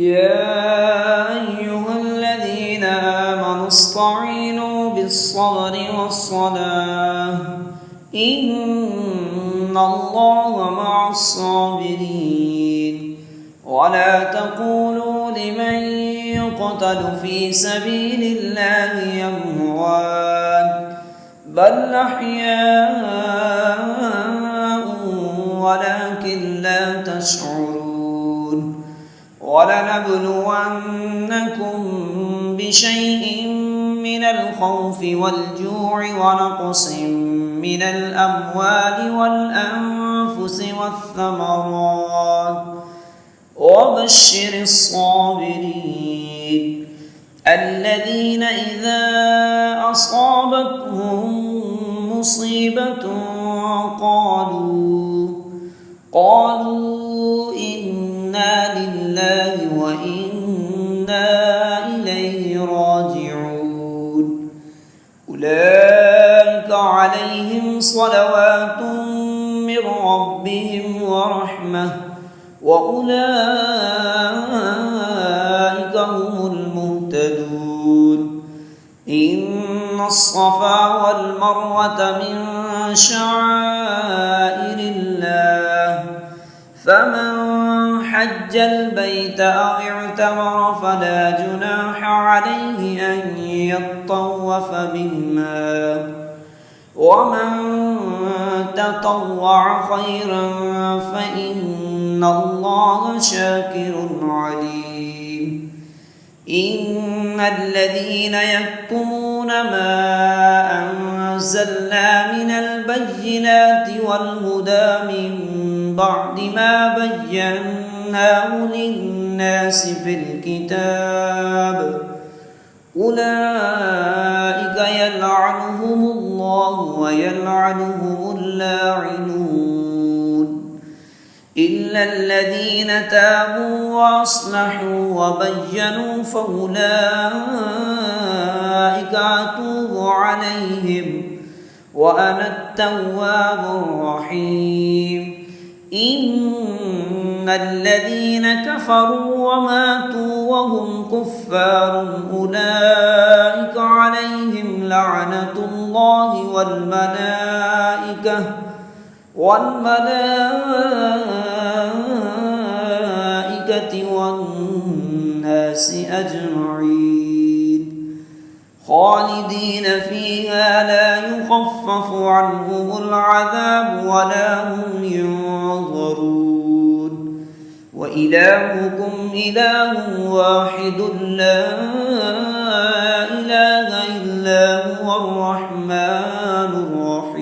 يا أيها الذين آمنوا استعينوا بالصبر والصلاة إن الله مع الصابرين ولا تقولوا لمن يقتل في سبيل الله أموات بل أحياء ولكن لا تشعرون ولنبلونكم بشيء من الخوف والجوع ونقص من الأموال والأنفس والثمرات وبشر الصابرين الذين إذا أصابتهم مصيبة قالوا إنا لله وإنا إليه راجعون أولئك عليهم صلوات من ربهم ورحمة وأولئك هم المهتدون إن الصفا والمروة من شعائر الله فمن حج البيت أو اعتمر فلا جناح عليه أن يطوف بهما ومن تطوع خيرا فإن الله شاكر عليم إن الذين يكتمون ما أنزلنا من البينات والهدى من بعد ما بيناه للناس في الكتاب أولئك يلعنهم الله ويلعنهم اللاعنون إلا الذين تابوا وأصلحوا وبينوا فأولئك أتوب عليهم وأنا التواب الرحيم إن الذين كفروا وماتوا وهم كفار أولئك عليهم لعنة الله والملائكة والناس أجمعين خالدين فيها لا يخفف عنهم العذاب ولا هم ينظرون وإلهكم إله واحد لا إله إلا هو الرحمن الرحيم